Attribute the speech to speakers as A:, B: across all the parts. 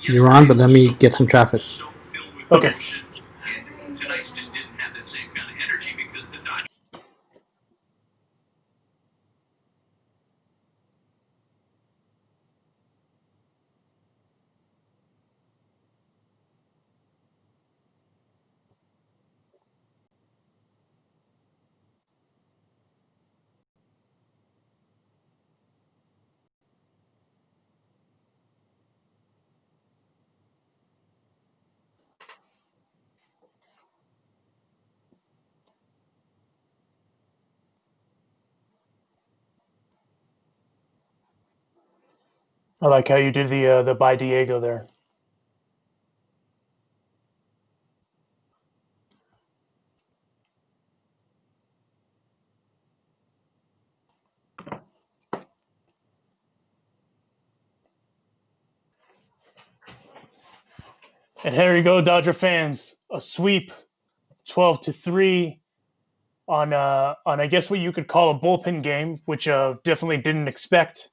A: You're on, but let me get some traffic.
B: Okay. I like how you did the by Diego there. And here you go, Dodger fans. A sweep, 12-3 on I guess what you could call a bullpen game, which definitely didn't expect.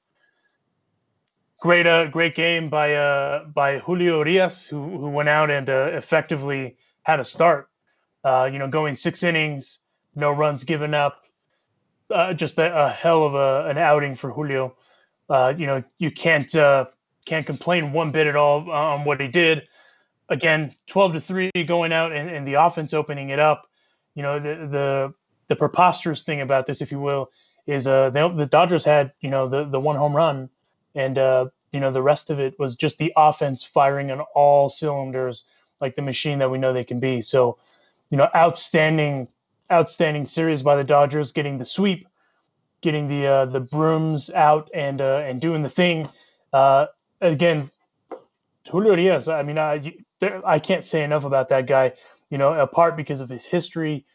B: Great game by Julio Urias, who went out and effectively had a start. Going 6 innings, no runs given up. Just a hell of an outing for Julio. You can't complain one bit at all on what he did. Again, 12-3 going out and the offense opening it up. The preposterous thing about this, if you will, is the Dodgers had the one home run, and the rest of it was just the offense firing on all cylinders like the machine that we know they can be. So outstanding series by the Dodgers, getting the sweep, getting the brooms out and doing the thing. Again, Julio Diaz. I mean, I can't say enough about that guy. Apart because of his history,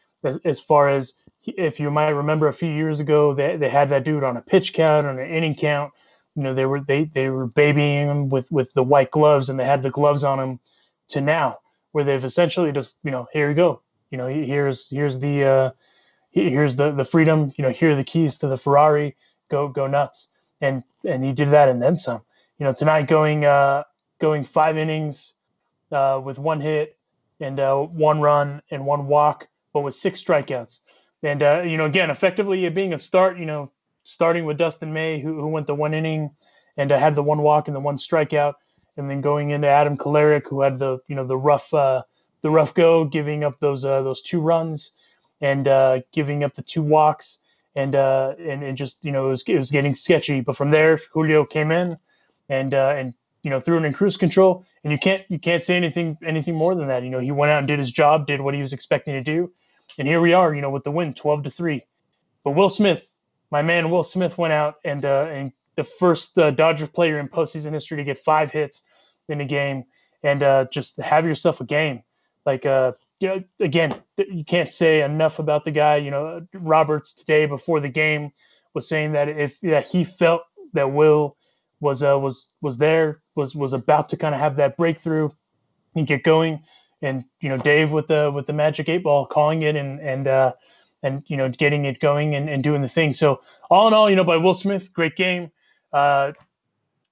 B: as far as if you might remember a few years ago, they had that dude on a pitch count, on an inning count. They were babying him with the white gloves, and they had the gloves on him. To now, where they've essentially just here you go. Here's the freedom. Here are the keys to the Ferrari. Go nuts. And he did that and then some. Tonight going 5 innings with one hit and one run and one walk, but with 6 strikeouts. And again, effectively it being a start. Starting with Dustin May, who went the 1 inning and had the one walk and the one strikeout, and then going into Adam Kolarek, who had the rough go, giving up those 2 runs and giving up the 2 walks, and just it was getting sketchy. But from there, Julio came in and threw it in cruise control, and you can't say anything more than that. He went out and did his job, did what he was expecting to do, and here we are, with the win, 12-3. But Will Smith, my man Will Smith, went out and the first Dodger player in postseason history to get 5 hits in a game, and just have yourself a game. Like again, you can't say enough about the guy. Roberts today before the game was saying that if he felt that Will was there, was about to kind of have that breakthrough and get going, and Dave with the magic 8 ball calling it and getting it going and doing the thing. So all in all, by Will Smith, great game. Uh,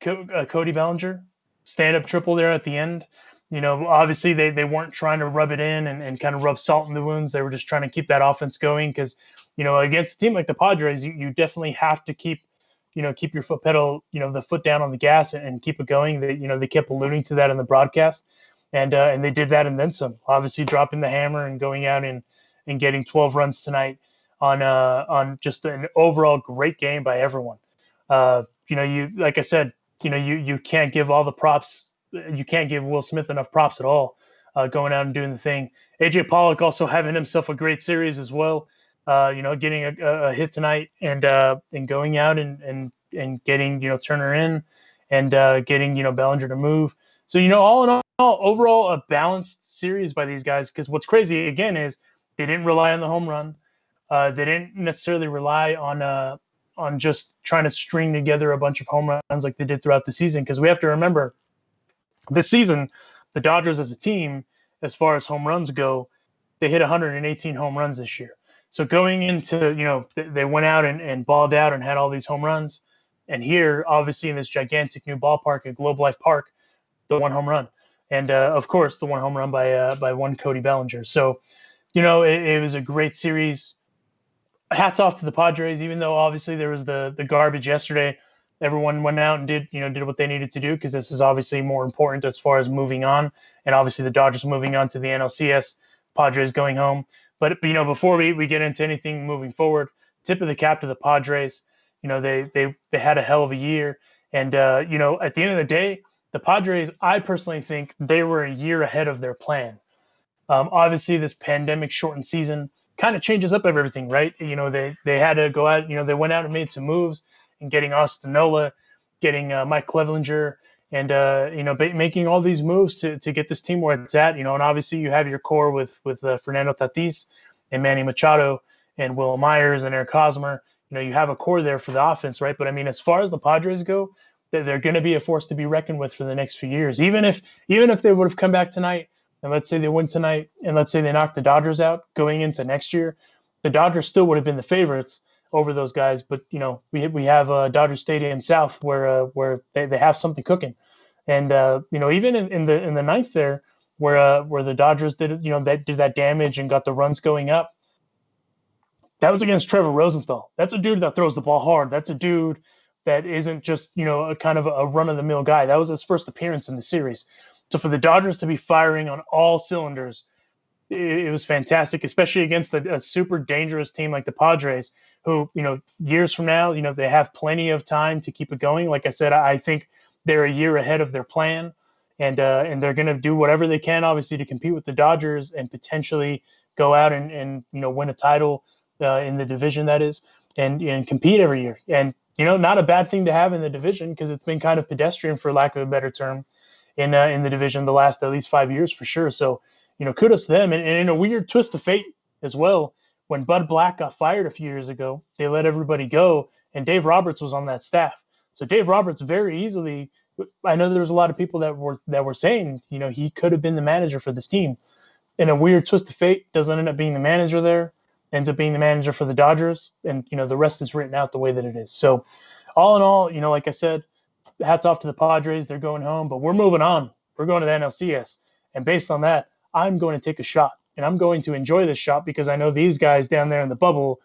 B: Cody Bellinger, stand up triple there at the end. Obviously they weren't trying to rub it in and kind of rub salt in the wounds. They were just trying to keep that offense going because, against a team like the Padres, you definitely have to keep your foot pedal, the foot down on the gas and keep it going. They kept alluding to that in the broadcast, and they did that and then some. Obviously, dropping the hammer and going out and getting 12 runs tonight on just an overall great game by everyone. You like I said, you can't give all the props. You can't give Will Smith enough props at all. Going out and doing the thing. AJ Pollock also having himself a great series as well. Getting a hit tonight and going out and getting Turner in and getting Bellinger to move. So all in all, overall a balanced series by these guys. Because what's crazy again is they didn't rely on the home run. They didn't necessarily rely on just trying to string together a bunch of home runs like they did throughout the season. Because we have to remember this season, the Dodgers as a team, as far as home runs go, they hit 118 home runs this year. So going into, they went out and balled out and had all these home runs. And here, obviously, in this gigantic new ballpark at Globe Life Park, the one home run, and of course, the one home run by one Cody Bellinger. So, it was a great series. Hats off to the Padres, even though obviously there was the garbage yesterday. Everyone went out and did what they needed to do, because this is obviously more important as far as moving on, and obviously the Dodgers moving on to the NLCS, Padres going home. But before we get into anything moving forward, tip of the cap to the Padres. They had a hell of a year, and at the end of the day, the Padres, I personally think they were a year ahead of their plan. Obviously, this pandemic shortened season kind of changes up everything, right? They had to go out. They went out and made some moves in getting Austin Nola, getting Mike Clevenger, and making all these moves to get this team where it's at. And obviously you have your core with Fernando Tatis and Manny Machado and Will Myers and Eric Hosmer. You have a core there for the offense, right? But I mean, as far as the Padres go, they're going to be a force to be reckoned with for the next few years. Even if they would have come back tonight, and let's say they win tonight, and let's say they knock the Dodgers out going into next year, the Dodgers still would have been the favorites over those guys. But we have Dodger Stadium South where they have something cooking, and even in the ninth there where the Dodgers did that damage and got the runs going up, that was against Trevor Rosenthal. That's a dude that throws the ball hard. That's a dude that isn't just a kind of a run of the mill guy. That was his first appearance in the series. So for the Dodgers to be firing on all cylinders, it was fantastic, especially against a super dangerous team like the Padres, who, years from now, they have plenty of time to keep it going. Like I said, I think they're a year ahead of their plan, and they're going to do whatever they can, obviously, to compete with the Dodgers and potentially go out and win a title in the division, that is, and compete every year. And, not a bad thing to have in the division, because it's been kind of pedestrian, for lack of a better term, in the division the last at least 5 years for sure. So, kudos to them. And in a weird twist of fate as well, when Bud Black got fired a few years ago, they let everybody go, and Dave Roberts was on that staff. So Dave Roberts very easily, I know there was a lot of people that were saying, he could have been the manager for this team. In a weird twist of fate, doesn't end up being the manager there, ends up being the manager for the Dodgers, and the rest is written out the way that it is. So all in all, like I said, hats off to the Padres. They're going home, but we're moving on. We're going to the NLCS. And based on that, I'm going to take a shot, and I'm going to enjoy this shot, because I know these guys down there in the bubble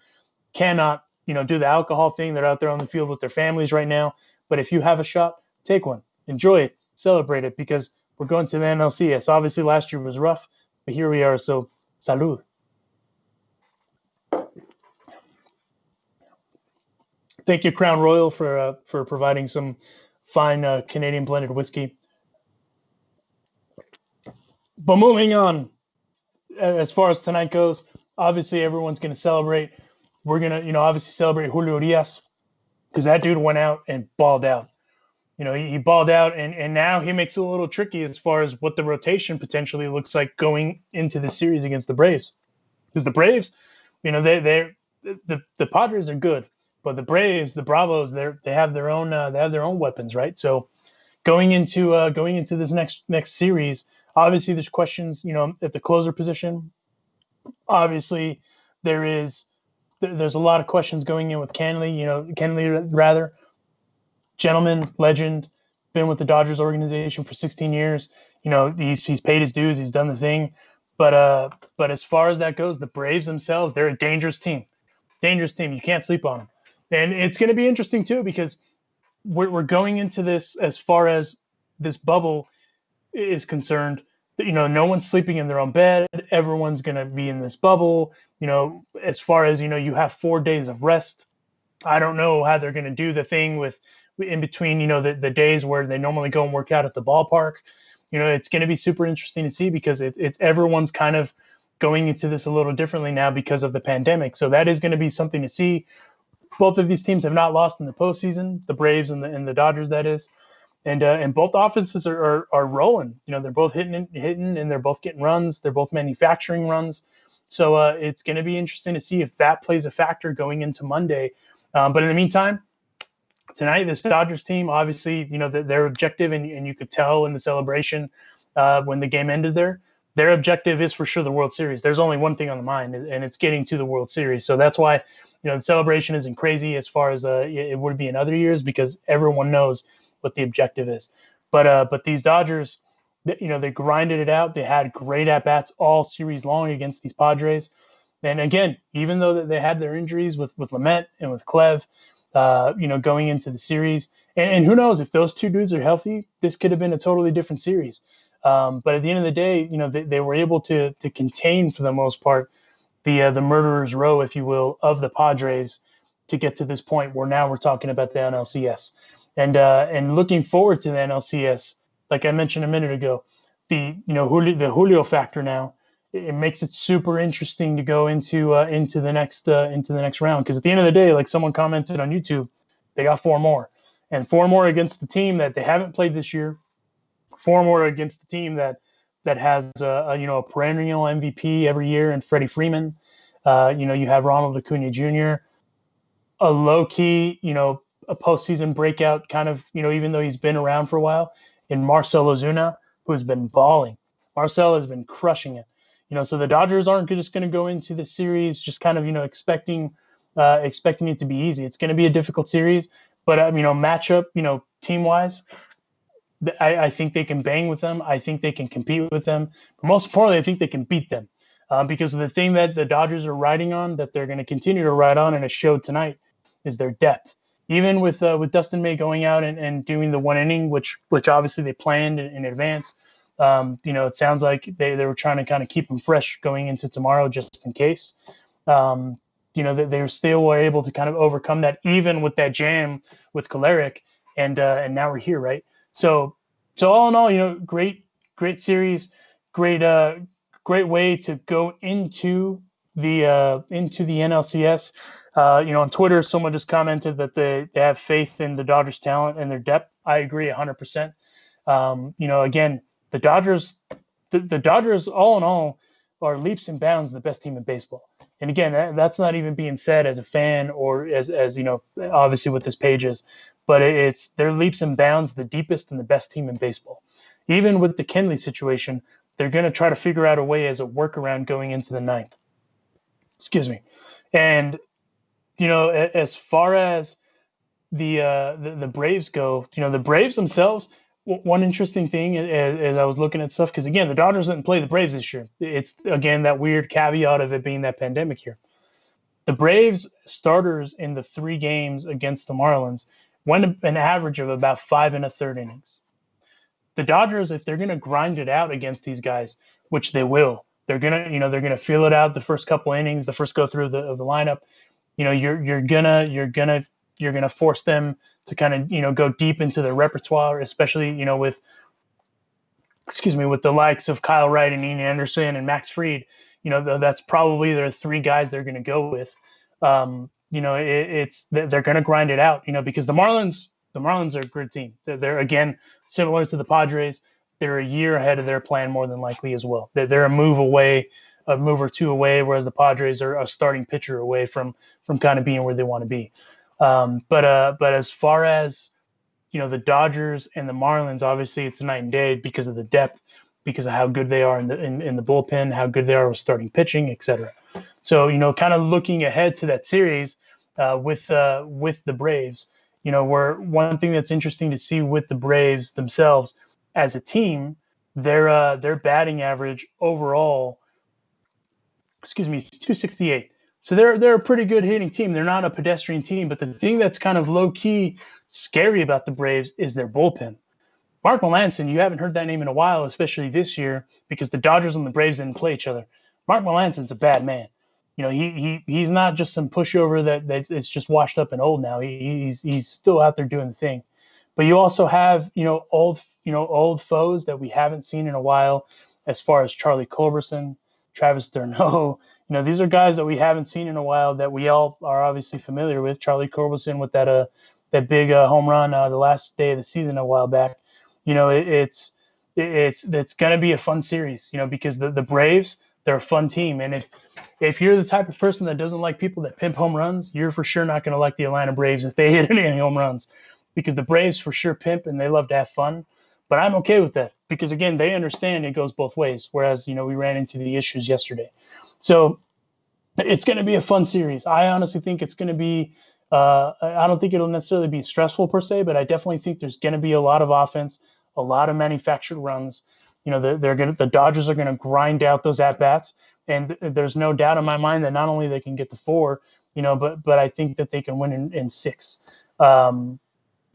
B: cannot, do the alcohol thing. They're out there on the field with their families right now. But if you have a shot, take one, enjoy it, celebrate it, because we're going to the NLCS. Obviously last year was rough, but here we are. So salud. Thank you, Crown Royal, for providing some fine Canadian blended whiskey. But moving on, as far as tonight goes, obviously everyone's going to celebrate. We're going to, obviously celebrate Julio Urias, because that dude went out and balled out. He balled out, and now he makes it a little tricky as far as what the rotation potentially looks like going into the series against the Braves. Because the Braves, the Padres are good, but the Braves, the Bravos, they have their own weapons, right? So going into this next series, obviously there's questions, at the closer position. Obviously there's a lot of questions going in with Kenley rather. Gentleman, legend, been with the Dodgers organization for 16 years. He's paid his dues, he's done the thing. But as far as that goes, the Braves themselves, they're a dangerous team. Dangerous team. You can't sleep on them. And it's going to be interesting too, because we're going into this, as far as this bubble is concerned, no one's sleeping in their own bed. Everyone's going to be in this bubble. As far as, you have 4 days of rest. I don't know how they're going to do the thing with in between, the days where they normally go and work out at the ballpark. It's going to be super interesting to see, because it's everyone's kind of going into this a little differently now because of the pandemic. So that is going to be something to see. Both of these teams have not lost in the postseason, the Braves and the Dodgers, that is. And both offenses are rolling. They're both hitting, and they're both getting runs. They're both manufacturing runs. So it's going to be interesting to see if that plays a factor going into Monday. But in the meantime, tonight, this Dodgers team, obviously, their objective, and you could tell in the celebration when the game ended there, their objective is for sure the World Series. There's only one thing on the mind, and it's getting to the World Series. So that's why, the celebration isn't crazy as far as it would be in other years, because everyone knows what the objective is. But these Dodgers, they grinded it out. They had great at bats all series long against these Padres. And again, even though they had their injuries with Lamet and with Clev, going into the series, and who knows if those two dudes are healthy, this could have been a totally different series. But at the end of the day, they were able to contain for the most part the murderer's row, if you will, of the Padres to get to this point where now we're talking about the NLCS, and looking forward to the NLCS. Like I mentioned a minute ago, the Julio factor now, it makes it super interesting to go into the next round, because at the end of the day, like someone commented on YouTube, they got four more against the team that they haven't played this year, four more against the team that has a perennial MVP every year in Freddie Freeman. You have Ronald Acuna Jr., a low key, a postseason breakout kind of, even though he's been around for a while, in Marcell Ozuna, who's been balling. Marcell has been crushing it. So the Dodgers aren't just going to go into the series just kind of, expecting it to be easy. It's going to be a difficult series, but matchup, team wise, I think they can bang with them. I think they can compete with them. But most importantly, I think they can beat them, because of the thing that the Dodgers are riding on, that they're going to continue to ride on, and it showed tonight, is their depth. Even with Dustin May going out and doing the one inning, which obviously they planned in advance. It sounds like they were trying to kind of keep him fresh going into tomorrow, just in case. They still were able to kind of overcome that, even with that jam with Kolarek, and now we're here, right? So all in all, great series, great way to go into the NLCS. On Twitter, someone just commented that they have faith in the Dodgers' talent and their depth. I agree 100%. Again, the Dodgers, all in all, are leaps and bounds the best team in baseball. And again, that's not even being said as a fan or as obviously what this page is, but it's they're leaps and bounds the deepest and the best team in baseball. Even with the Kenley situation, they're going to try to figure out a way as a workaround going into the ninth. Excuse me. And as far as the Braves go, the Braves themselves. One interesting thing as I was looking at stuff, because again, the Dodgers didn't play the Braves this year. It's again that weird caveat of it being that pandemic year. The Braves starters in the 3 games against the Marlins went an average of about 5 1/3 innings. The Dodgers, if they're going to grind it out against these guys, which they will, they're gonna feel it out the first couple innings, the first go through of the lineup. You're gonna force them to kind of go deep into their repertoire, especially with the likes of Kyle Wright and Ian Anderson and Max Fried. That's probably their 3 guys they're going to go with. They're going to grind it out. Because the Marlins are a good team. They're again similar to the Padres. They're a year ahead of their plan more than likely as well. They're a move or two away, whereas the Padres are a starting pitcher away from kind of being where they want to be. But as far as the Dodgers and the Marlins, obviously it's night and day because of the depth, because of how good they are in the bullpen, how good they are with starting pitching, etc. So kind of looking ahead to that series with the Braves, where one thing that's interesting to see with the Braves themselves as a team, their batting average overall, is 268. So they're a pretty good hitting team. They're not a pedestrian team, but the thing that's kind of low key scary about the Braves is their bullpen. Mark Melancon, you haven't heard that name in a while, especially this year, because the Dodgers and the Braves didn't play each other. Mark Melancon's a bad man. He's not just some pushover that is just washed up and old now. He's still out there doing the thing. But you also have old foes that we haven't seen in a while, as far as Charlie Culberson, Travis d'Arnaud. These are guys that we haven't seen in a while that we all are obviously familiar with. Charlie Culberson with that big home run the last day of the season a while back. It's going to be a fun series, because the Braves, they're a fun team. And if you're the type of person that doesn't like people that pimp home runs, you're for sure not going to like the Atlanta Braves if they hit any home runs, because the Braves for sure pimp and they love to have fun. But I'm okay with that because, again, they understand it goes both ways. Whereas, we ran into the issues yesterday. So it's going to be a fun series. I honestly think it's going to be. I don't think it'll necessarily be stressful per se, but I definitely think there's going to be a lot of offense, a lot of manufactured runs. The Dodgers are going to grind out those at bats, and there's no doubt in my mind that not only they can get the 4, but I think that they can win in 6. Um,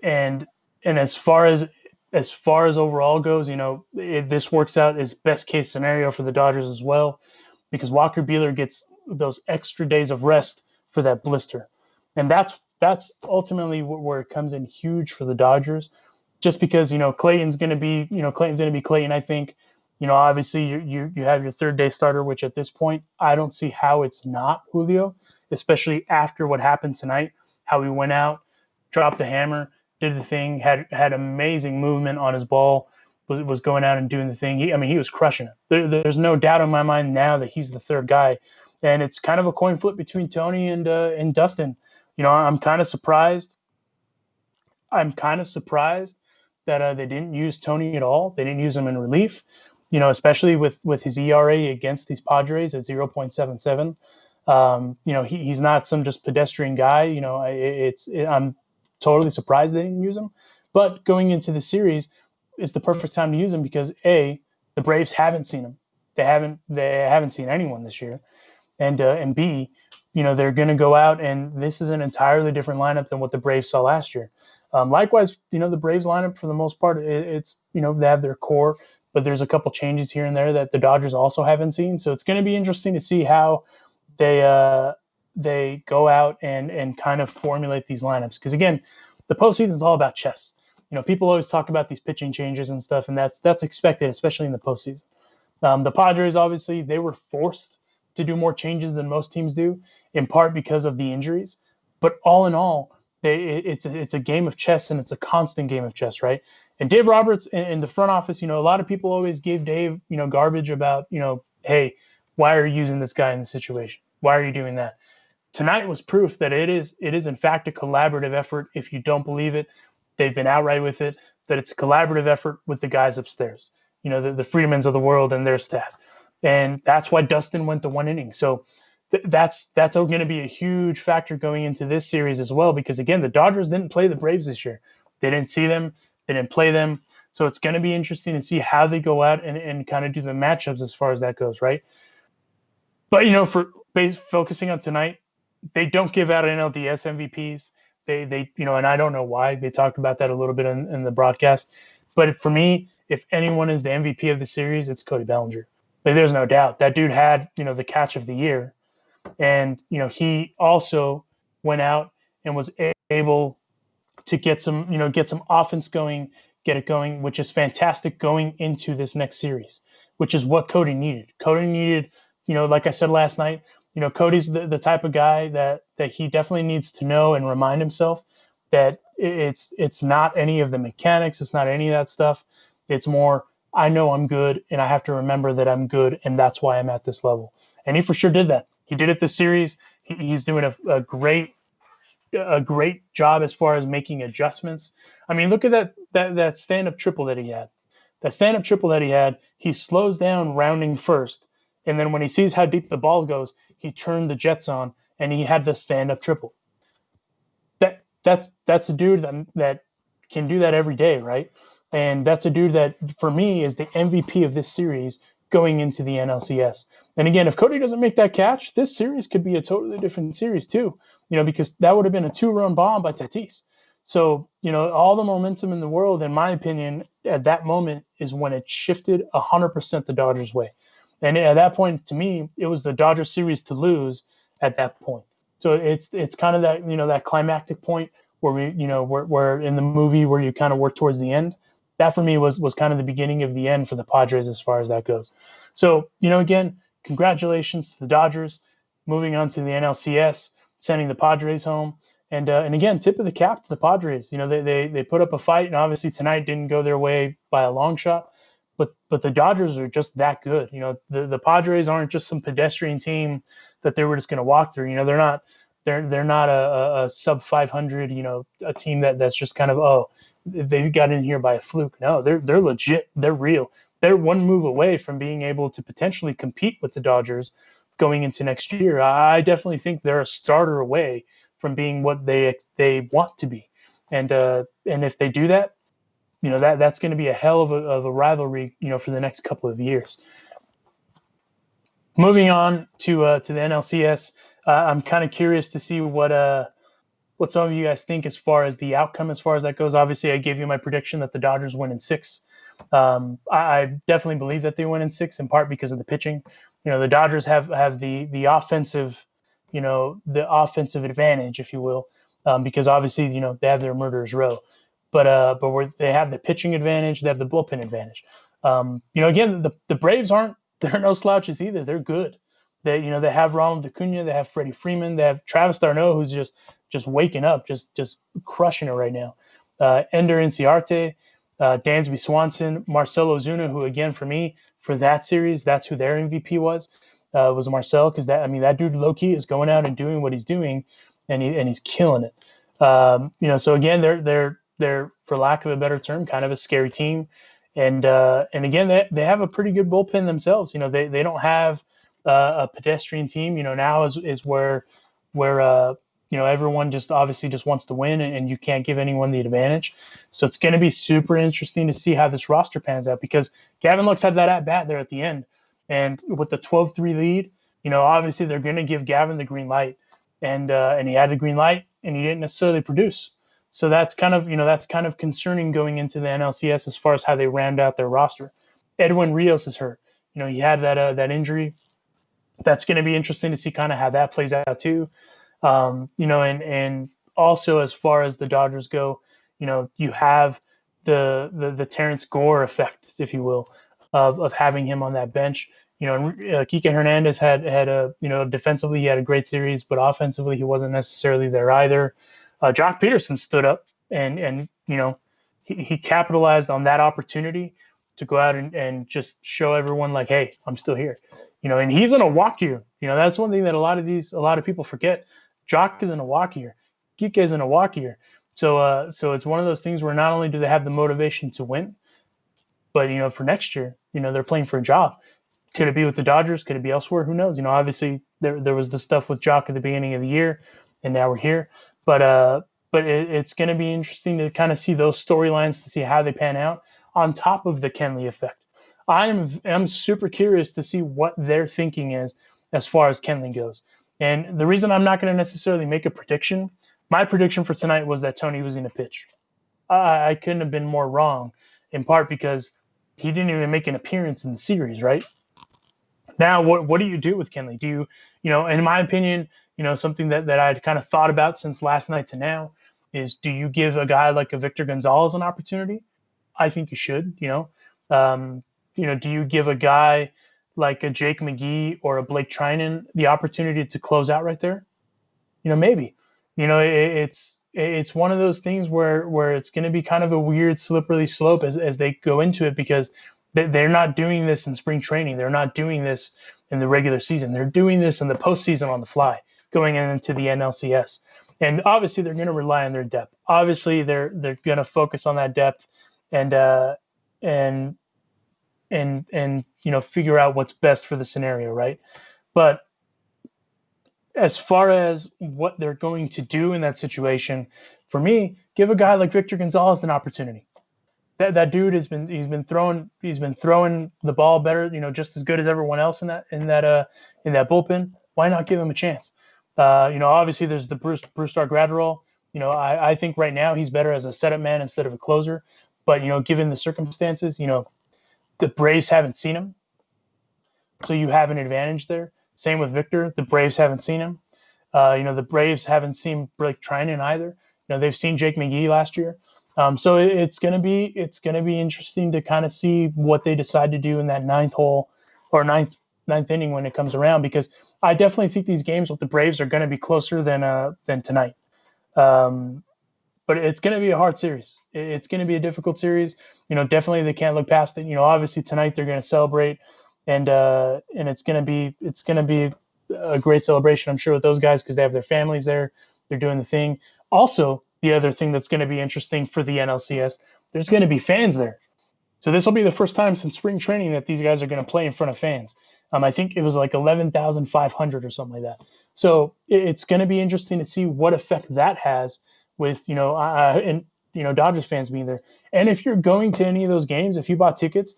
B: and and as far as overall goes, this works out as best case scenario for the Dodgers as well, because Walker Buehler gets those extra days of rest for that blister, and that's ultimately where it comes in huge for the Dodgers, just because Clayton's going to be Clayton. I think obviously you have your third day starter, which at this point I don't see how it's not Julio, especially after what happened tonight, how he went out, dropped the hammer, did the thing, had amazing movement on his ball, was going out and doing the thing. He was crushing it. There's no doubt in my mind now that he's the third guy, and it's kind of a coin flip between Tony and Dustin. I'm kind of surprised. I'm kind of surprised that they didn't use Tony at all. They didn't use him in relief, especially with his ERA against these Padres at 0.77. He's not some just pedestrian guy. I'm totally surprised they didn't use him. But going into the series is the perfect time to use him because A, the Braves haven't seen him. They haven't seen anyone this year, and B, they're going to go out and this is an entirely different lineup than what the Braves saw last year. Likewise, the Braves lineup for the most part, it's they have their core, but there's a couple changes here and there that the Dodgers also haven't seen. So it's going to be interesting to see how they go out and kind of formulate these lineups. Because again, the postseason is all about chess. People always talk about these pitching changes and stuff, and that's expected, especially in the postseason. The Padres, obviously, they were forced to do more changes than most teams do, in part because of the injuries. But all in all, it's a game of chess, and it's a constant game of chess, right? And Dave Roberts in the front office, a lot of people always gave Dave, garbage about, hey, why are you using this guy in the situation? Why are you doing that? Tonight was proof that it is in fact a collaborative effort. If you don't believe it, they've been outright with it, that it's a collaborative effort with the guys upstairs, the Freedmans of the world and their staff. And that's why Dustin went to 1 inning. So that's going to be a huge factor going into this series as well, because again, the Dodgers didn't play the Braves this year. They didn't see them. They didn't play them. So it's going to be interesting to see how they go out and kind of do the matchups as far as that goes, right? But, for focusing on tonight, they don't give out NLDS MVPs. They and I don't know why. They talked about that a little bit in the broadcast. But for me, if anyone is the MVP of the series, it's Cody Bellinger. There's no doubt. That dude had, the catch of the year. And, he also went out and was able to get some offense going, get it going, which is fantastic going into this next series, which is what Cody needed. Cody needed, like I said last night, Cody's the type of guy that he definitely needs to know and remind himself that it's not any of the mechanics. It's not any of that stuff. It's more, I know I'm good, and I have to remember that I'm good, and that's why I'm at this level. And he for sure did that. He did it this series. He's doing a great job as far as making adjustments. I mean, look at that stand-up triple that he had. That stand-up triple that he had, he slows down rounding first, and then when he sees how deep the ball goes, he turned the jets on, and he had the stand-up triple. That's a dude that can do that every day, right? And that's a dude that, for me, is the MVP of this series going into the NLCS. And again, if Cody doesn't make that catch, this series could be a totally different series too, because that would have been a 2-run bomb by Tatis. So, all the momentum in the world, in my opinion, at that moment is when it shifted 100% the Dodgers' way. And at that point, to me, it was the Dodgers series to lose at that point. So it's kind of that, that climactic point where we're in the movie where you kind of work towards the end. That for me was kind of the beginning of the end for the Padres as far as that goes. So, again, congratulations to the Dodgers moving on to the NLCS, sending the Padres home. And again, tip of the cap to the Padres. They put up a fight, and obviously tonight didn't go their way by a long shot. But the Dodgers are just that good. The Padres aren't just some pedestrian team that they were just going to walk through. They're not a sub 500, a team that's just kind of, they got in here by a fluke. No, they're legit. They're real. They're one move away from being able to potentially compete with the Dodgers going into next year. I definitely think they're a starter away from being what they want to be, and if they do that, that's going to be a hell of a rivalry, for the next couple of years. Moving on to the NLCS, I'm kind of curious to see what some of you guys think as far as the outcome, as far as that goes. Obviously, I gave you my prediction that the Dodgers win in 6. I definitely believe that they win in 6, in part because of the pitching. The Dodgers have the offensive, the offensive advantage, if you will, because obviously they have their murderers row, but where they have the pitching advantage, they have the bullpen advantage. Again, the Braves they're no slouches either. They're good. They have Ronald Acuna, they have Freddie Freeman, they have Travis d'Arnaud, who's just waking up, just crushing it right now. Ender Inciarte, Dansby Swanson, Marcell Ozuna, who again for me for that series, that's who their MVP was Marcell, because that dude low key is going out and doing what he's doing, and he's killing it. So again, they're for lack of a better term, kind of a scary team, and again they have a pretty good bullpen themselves. They don't have a pedestrian team. Now is where everyone just obviously just wants to win, and you can't give anyone the advantage. So it's going to be super interesting to see how this roster pans out, because Gavin Lux had that at bat there at the end, and with the 12-3 lead, obviously they're going to give Gavin the green light, and he had the green light, and he didn't necessarily produce. So that's kind of concerning going into the NLCS as far as how they round out their roster. Edwin Rios is hurt. He had that injury. That's going to be interesting to see kind of how that plays out too. And also as far as the Dodgers go, you have the Terrence Gore effect, if you will, of having him on that bench. Kike Hernandez had a, defensively he had a great series, but offensively he wasn't necessarily there either. Jock Peterson stood up and he capitalized on that opportunity to go out and just show everyone like, hey, I'm still here. And he's in a walk year. That's one thing that a lot of people forget. Jock is in a walk year. Kike is in a walk year. So it's one of those things where not only do they have the motivation to win, but for next year, they're playing for a job. Could it be with the Dodgers? Could it be elsewhere? Who knows? Obviously there was the stuff with Jock at the beginning of the year, and now we're here. But it's going to be interesting to kind of see those storylines, to see how they pan out on top of the Kenley effect. I'm super curious to see what their thinking is as far as Kenley goes. And the reason I'm not going to necessarily make a prediction, my prediction for tonight was that Tony was going to pitch. I couldn't have been more wrong, in part because he didn't even make an appearance in the series, right? Now, what do you do with Kenley? Do you, in my opinion, something that I'd kind of thought about since last night to now is, do you give a guy like a Victor Gonzalez an opportunity? I think you should, do you give a guy like a Jake McGee or a Blake Trinan the opportunity to close out right there? Maybe. It's one of those things where it's going to be kind of a weird slippery slope as they go into it, because they're not doing this in spring training. They're not doing this in the regular season. They're doing this in the postseason on the fly, going into the NLCS. And obviously they're going to rely on their depth. Obviously they're going to focus on that depth and figure out what's best for the scenario, right? But as far as what they're going to do in that situation, for me, give a guy like Victor Gonzalez an opportunity. That dude he's been throwing the ball better, just as good as everyone else in that bullpen. Why not give him a chance? Obviously there's the Brusdar Graterol. I think right now he's better as a setup man instead of a closer. But given the circumstances, the Braves haven't seen him, so you have an advantage there. Same with Victor. The Braves haven't seen him. The Braves haven't seen Blake Trinan either. They've seen Jake McGee last year. So it's gonna be interesting to kind of see what they decide to do in that ninth inning when it comes around, because I definitely think these games with the Braves are going to be closer than tonight. But it's going to be a hard series. It's going to be a difficult series. Definitely they can't look past it. Obviously tonight they're going to celebrate, and it's going to be a great celebration, I'm sure, with those guys, because they have their families there. They're doing the thing. Also, the other thing that's going to be interesting for the NLCS, there's going to be fans there. So this will be the first time since spring training that these guys are going to play in front of fans. I think it was like 11,500 or something like that. So it's going to be interesting to see what effect that has with and Dodgers fans being there. And if you're going to any of those games, if you bought tickets,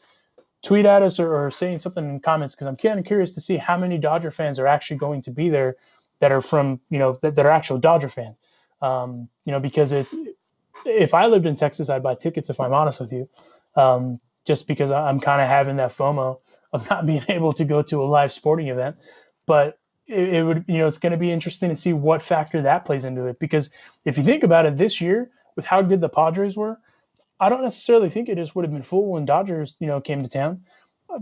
B: tweet at us or saying something in comments because I'm kind of curious to see how many Dodger fans are actually going to be there that are from that are actual Dodger fans. Because if I lived in Texas, I'd buy tickets if I'm honest with you, just because I'm kind of having that FOMO of not being able to go to a live sporting event. But it would, it's going to be interesting to see what factor that plays into it. Because if you think about it, this year with how good the Padres were, I don't necessarily think it just would have been full when Dodgers, came to town.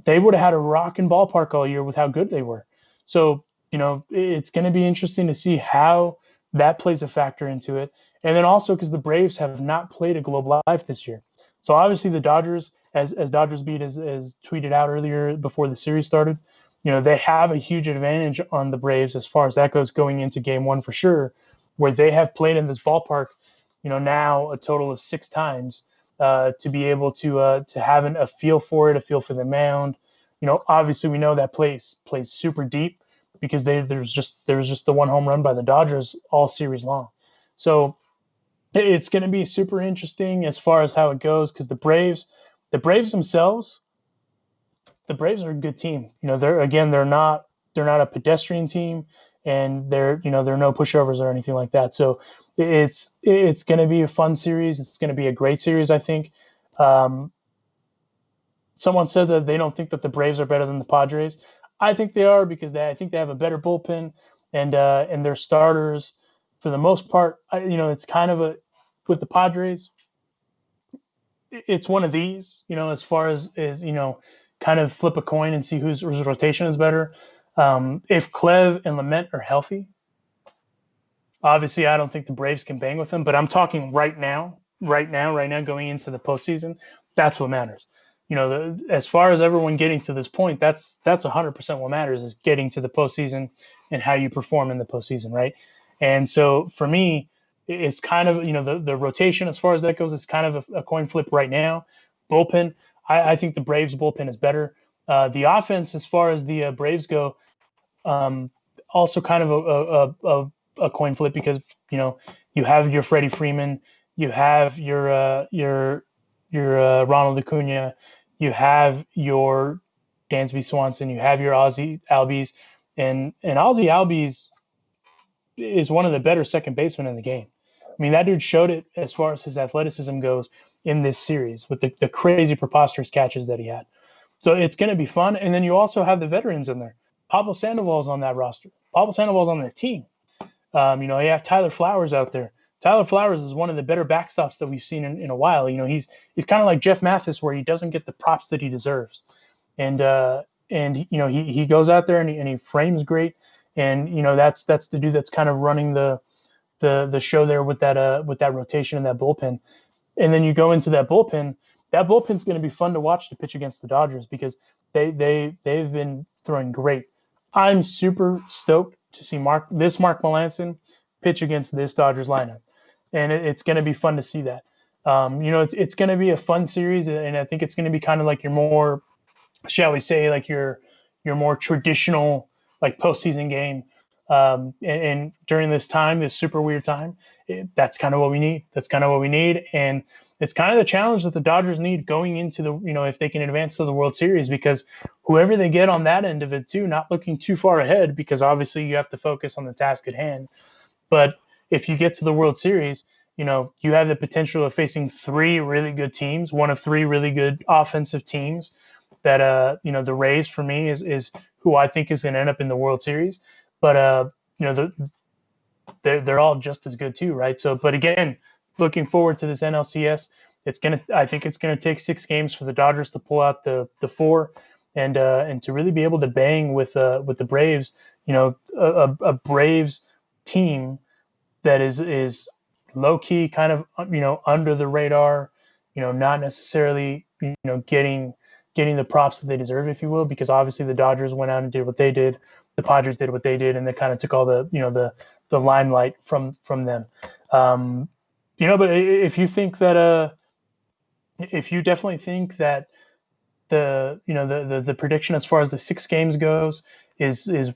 B: They would have had a rocking ballpark all year with how good they were. So, it's going to be interesting to see how that plays a factor into it. And then also because the Braves have not played a Globe Life this year. So obviously the Dodgers, as Dodgers Beat has tweeted out earlier before the series started, they have a huge advantage on the Braves as far as that goes going into game one for sure, where they have played in this ballpark, now a total of 6 times to be able to have a feel for it, a feel for the mound. Obviously we know that place plays super deep because there was just the one home run by the Dodgers all series long. So it's going to be super interesting as far as how it goes because the Braves themselves, the Braves are a good team. They're not a pedestrian team, and they're no pushovers or anything like that. So it's going to be a fun series. It's going to be a great series, I think. Someone said that they don't think that the Braves are better than the Padres. I think they are because I think they have a better bullpen and their starters for the most part. It's kind of with the Padres. It's one of these, as far as kind of flip a coin and see whose rotation is better. If Clev and Lament are healthy, obviously I don't think the Braves can bang with them. But I'm talking right now, going into the postseason. That's what matters. As far as everyone getting to this point, that's 100% what matters is getting to the postseason and how you perform in the postseason, right? And so for me, it's kind of the rotation as far as that goes. It's kind of a coin flip right now. Bullpen, I think the Braves bullpen is better. The offense, as far as the Braves go, also kind of a coin flip because you have your Freddie Freeman, you have your Ronald Acuna, you have your Dansby Swanson, you have your Ozzy Albies, and Ozzy Albies is one of the better second basemen in the game. I mean, that dude showed it as far as his athleticism goes in this series with the crazy preposterous catches that he had. So it's going to be fun. And then you also have the veterans in there. Pablo Sandoval's on that roster. Pablo Sandoval's on the team. You have Tyler Flowers out there. Tyler Flowers is one of the better backstops that we've seen in a while. He's kind of like Jeff Mathis, where he doesn't get the props that he deserves, and he goes out there and he frames great, and that's the dude that's kind of running the show there with that rotation and that bullpen, and then you go into that bullpen. That bullpen's going to be fun to watch to pitch against the Dodgers because they've been throwing great. I'm super stoked to see Mark Melancon pitch against this Dodgers lineup, and it's going to be fun to see that. It's going to be a fun series, and I think it's going to be kind of like your more, shall we say, like your more traditional like postseason game. And during this time, this super weird time, that's kind of what we need. And it's kind of the challenge that the Dodgers need going into the, if they can advance to the World Series, because whoever they get on that end of it too, not looking too far ahead, because obviously you have to focus on the task at hand. But if you get to the World Series, you have the potential of facing 3 really good teams, one of 3 really good offensive teams that, the Rays for me is who I think is going to end up in the World Series. But, they're all just as good too, right? So, but again, looking forward to this NLCS. I think it's gonna take 6 games for the Dodgers to pull out the 4, and to really be able to bang with the Braves. A Braves team that is low key, kind of under the radar. Not necessarily getting the props that they deserve, if you will, because obviously the Dodgers went out and did what they did. The Padres did what they did, and they kind of took all the the limelight from them. But if you think that if you definitely think that the prediction as far as the 6 games goes is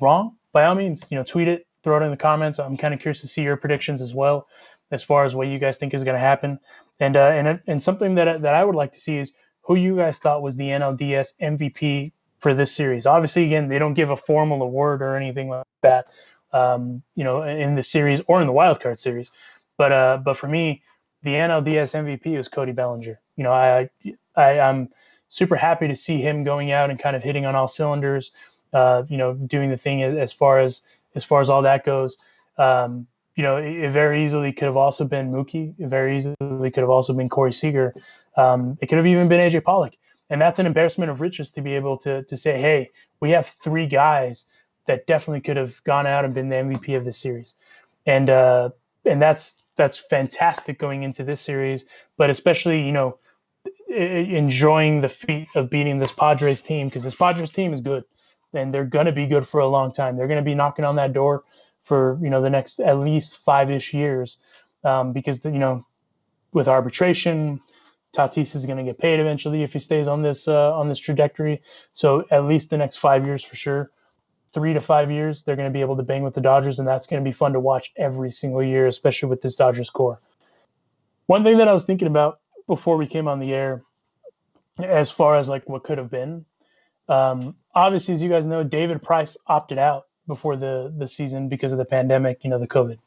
B: wrong, by all means, tweet it, throw it in the comments. I'm kind of curious to see your predictions as well, as far as what you guys think is going to happen. And something that I would like to see is who you guys thought was the NLDS MVP for this series. Obviously, again, they don't give a formal award or anything like that, in the series or in the wild card series. But for me, the NLDS MVP is Cody Bellinger. I'm super happy to see him going out and kind of hitting on all cylinders. Doing the thing as far as all that goes. It very easily could have also been Mookie. It very easily could have also been Corey Seager. It could have even been AJ Pollock. And that's an embarrassment of riches to be able to say, hey, we have 3 guys that definitely could have gone out and been the MVP of this series. And that's fantastic going into this series, but especially, enjoying the feat of beating this Padres team, because this Padres team is good and they're going to be good for a long time. They're going to be knocking on that door for, the next at least 5-ish years, because, with arbitration, Tatis is going to get paid eventually if he stays on this trajectory. So at least the next 5 years for sure. 3 to 5 years, they're going to be able to bang with the Dodgers, and that's going to be fun to watch every single year, especially with this Dodgers core. One thing that I was thinking about before we came on the air, as far as like what could have been, obviously, as you guys know, David Price opted out before the season because of the pandemic, the COVID.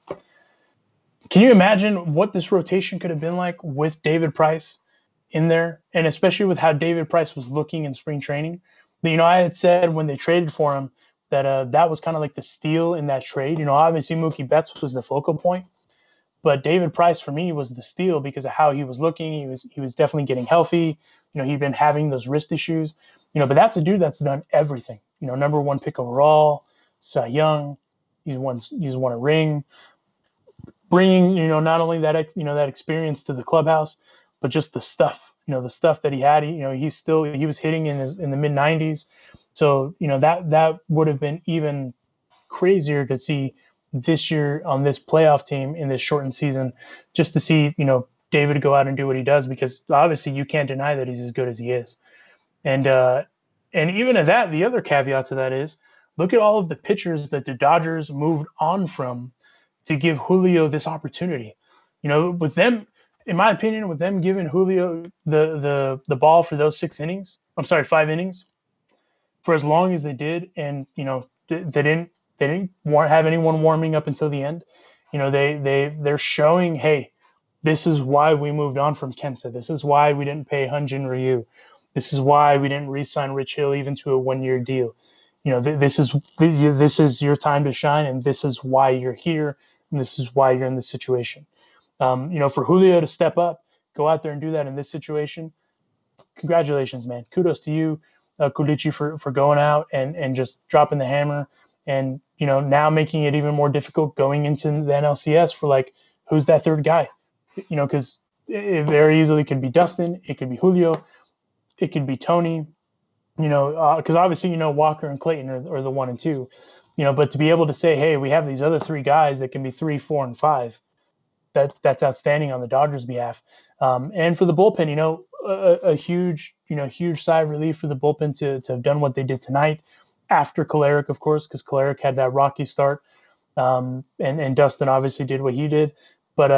B: Can you imagine what this rotation could have been like with David Price in there, and especially with how David Price was looking in spring training? I had said when they traded for him that that was kind of like the steal in that trade. Obviously Mookie Betts was the focal point, but David Price for me was the steal because of how he was looking. He was definitely getting healthy. He'd been having those wrist issues. But that's a dude that's done everything. Number 1 pick overall, Cy Young. He's won a ring. Bringing not only that experience to the clubhouse, but just the stuff. The stuff that he had. He was hitting in the mid 90s. So that would have been even crazier to see this year on this playoff team in this shortened season, just to see David go out and do what he does, because obviously you can't deny that he's as good as he is. And even at that, the other caveat to that is, look at all of the pitchers that the Dodgers moved on from to give Julio this opportunity. With them, in my opinion, with them giving Julio the ball for those 5 innings, for as long as they did, and they didn't have anyone warming up until the end. They're showing, hey, this is why we moved on from Kenta. This is why we didn't pay Hyun-Jin Ryu. This is why we didn't re-sign Rich Hill even to a 1-year deal. This is your time to shine, and this is why you're here, and this is why you're in this situation. For Julio to step up, go out there and do that in this situation, congratulations, man. Kudos to you, Kulichi, for going out and just dropping the hammer, and now making it even more difficult going into the NLCS for, like, who's that third guy? Because it very easily could be Dustin, it could be Julio, it could be Tony. Because obviously Walker and Clayton are the 1 and 2. But to be able to say, hey, we have these other 3 guys that can be 3, 4, and 5. That's outstanding on the Dodgers' behalf. And for the bullpen, a huge sigh of relief for the bullpen to have done what they did tonight, after Kolarek, of course, because Kolarek had that rocky start, and Dustin obviously did what he did, but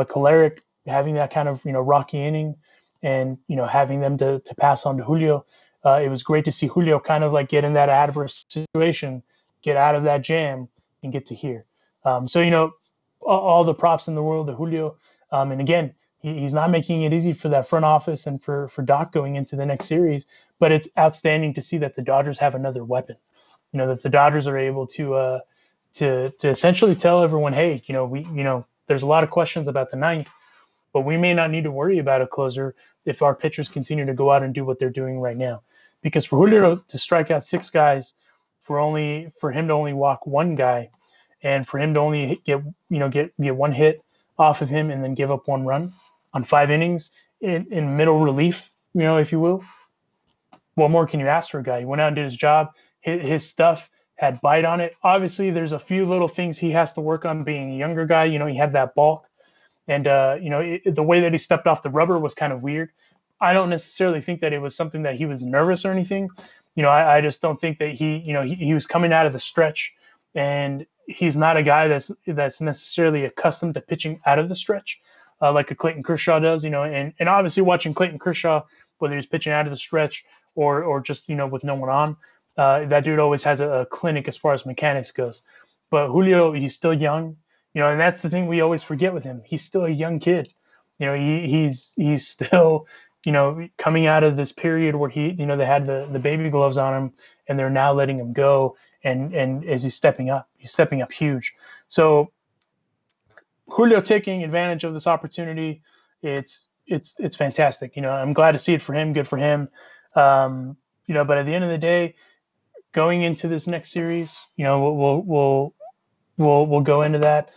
B: Kolarek having that kind of rocky inning, and having them to pass on to Julio. It was great to see Julio kind of like get in that adverse situation, get out of that jam, and get to here. So all the props in the world to Julio. And again, he's not making it easy for that front office and for Doc going into the next series. But it's outstanding to see that the Dodgers have another weapon. That the Dodgers are able to essentially tell everyone, hey, there's a lot of questions about the ninth, but we may not need to worry about a closer if our pitchers continue to go out and do what they're doing right now. Because for Julio to strike out 6 guys, for him to only walk 1 guy, and for him to only get 1 hit off of him and then give up 1 run on 5 innings in middle relief, if you will, what more can you ask for a guy? He went out and did his job. His stuff had bite on it. Obviously, there's a few little things he has to work on being a younger guy. He had that bulk, And the way that he stepped off the rubber was kind of weird. I don't necessarily think that it was something that he was nervous or anything. I just don't think that he was coming out of the stretch, and he's not a guy that's necessarily accustomed to pitching out of the stretch, like a Clayton Kershaw does. And obviously watching Clayton Kershaw, whether he's pitching out of the stretch or just with no one on, that dude always has a clinic as far as mechanics goes. But Julio, he's still young, and that's the thing we always forget with him. He's still a young kid. He's still coming out of this period where they had the baby gloves on him, and they're now letting him go. And as he's stepping up huge. So Julio taking advantage of this opportunity, it's fantastic. I'm glad to see it for him. Good for him. But at the end of the day, going into this next series, we'll go into that.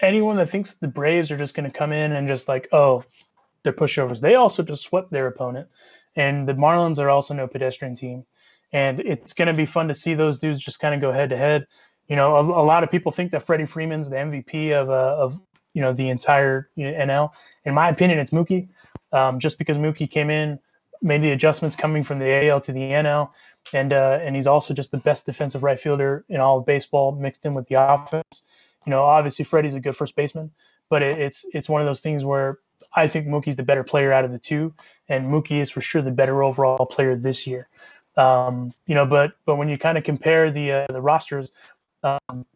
B: Anyone that thinks the Braves are just going to come in and just like, oh, they're pushovers. They also just swept their opponent, and the Marlins are also no pedestrian team. And it's going to be fun to see those dudes just kind of go head to head. A lot of people think that Freddie Freeman's the MVP of the entire NL. In my opinion, it's Mookie, just because Mookie came in, made the adjustments coming from the AL to the NL, and he's also just the best defensive right fielder in all of baseball, mixed in with the offense. Obviously Freddie's a good first baseman, but it's one of those things where I think Mookie's the better player out of the two, and Mookie is for sure the better overall player this year. But when you kind of compare the rosters,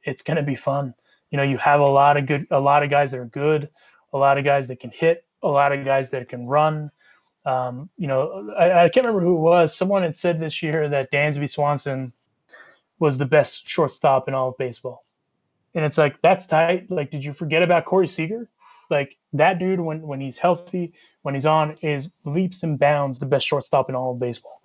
B: it's going to be fun. You have a lot of guys that are good, a lot of guys that can hit, a lot of guys that can run. I can't remember who it was. Someone had said this year that Dansby Swanson was the best shortstop in all of baseball. And it's like, that's tight. Like, did you forget about Corey Seager? Like, that dude, when he's healthy, when he's on, is leaps and bounds the best shortstop in all of baseball.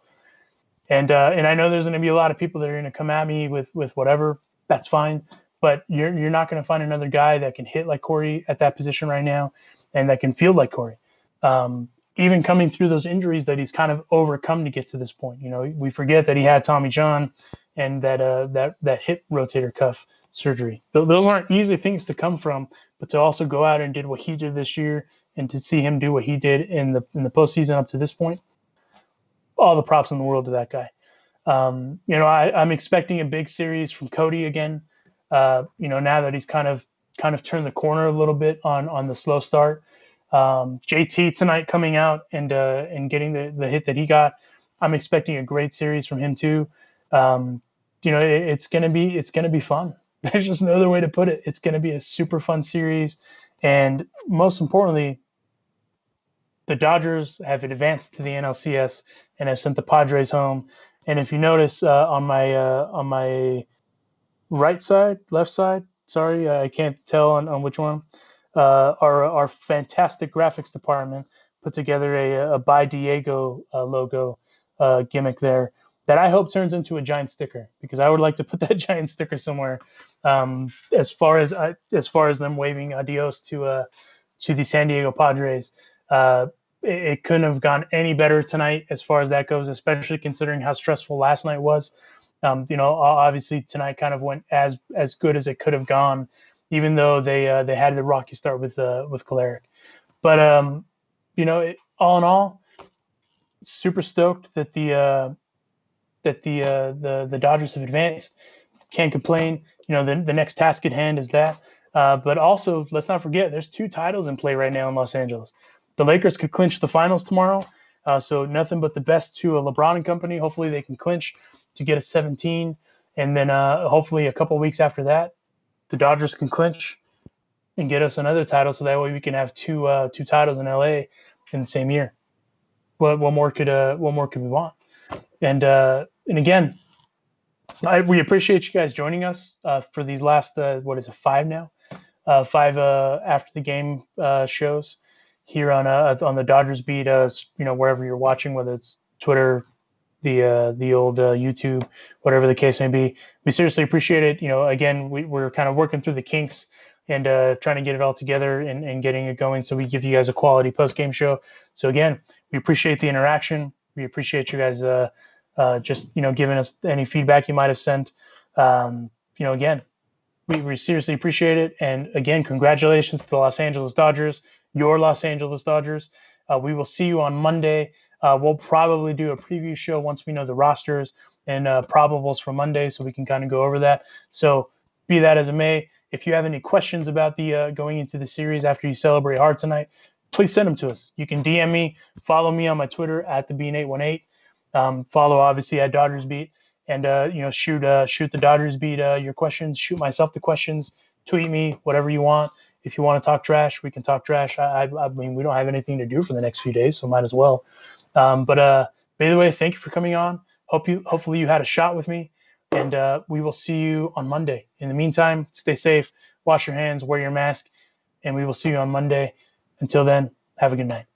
B: And I know there's going to be a lot of people that are going to come at me with whatever. That's fine. But you're not going to find another guy that can hit like Corey at that position right now, and that can field like Corey. Even coming through those injuries that he's kind of overcome to get to this point. We forget that he had Tommy John and that hip rotator cuff surgery. Those aren't easy things to come from, but to also go out and did what he did this year, and to see him do what he did in the postseason up to this point, all the props in the world to that guy. I'm expecting a big series from Cody again. Now that he's kind of turned the corner a little bit on the slow start. JT tonight coming out and getting the hit that he got. I'm expecting a great series from him too. It's gonna be fun. There's just no other way to put it. It's gonna be a super fun series, and most importantly, the Dodgers have advanced to the NLCS and have sent the Padres home. And if you notice on my right side, left side, sorry, I can't tell on which one. Our fantastic graphics department put together a By Diego logo gimmick there that I hope turns into a giant sticker, because I would like to put that giant sticker somewhere. As far as them waving adios to the San Diego Padres, it couldn't have gone any better tonight as far as that goes, especially considering how stressful last night was. Obviously tonight kind of went as good as it could have gone, even though they had the rocky start with Kolarek. But all in all, super stoked that the Dodgers have advanced. Can't complain. The next task at hand is that. But also, let's not forget, there's 2 titles in play right now in Los Angeles. The Lakers could clinch the finals tomorrow. So nothing but the best to LeBron and company. Hopefully they can clinch to get a 17. And then hopefully a couple weeks after that, the Dodgers can clinch and get us another title. So that way we can have two titles in LA in the same year. What more could we want? And again, we appreciate you guys joining us for these last 5 now, 5 after the game shows here on the Dodgers beat. Wherever you're watching, whether it's Twitter, the old YouTube, whatever the case may be, we seriously appreciate it. Again, we're kind of working through the kinks and trying to get it all together and getting it going, so we give you guys a quality post game show. So again, we appreciate the interaction. We appreciate you guys just giving us any feedback you might have sent. Again, We seriously appreciate it. And again, congratulations to the Los Angeles Dodgers, your Los Angeles Dodgers. We will see you on Monday. We'll probably do a preview show once we know the rosters and probables for Monday, so we can kind of go over that. So be that as it may, if you have any questions about the going into the series after you celebrate hard tonight, please send them to us. You can DM me, follow me on my Twitter at the Bean818. Follow obviously at Dodgers Beat, and shoot the Dodgers Beat your questions. Shoot myself the questions. Tweet me whatever you want. If you want to talk trash, we can talk trash. I mean, we don't have anything to do for the next few days, so might as well. But by the way, thank you for coming on. Hopefully you had a shot with me, and we will see you on Monday. In the meantime, stay safe, wash your hands, wear your mask, and we will see you on Monday. Until then, have a good night.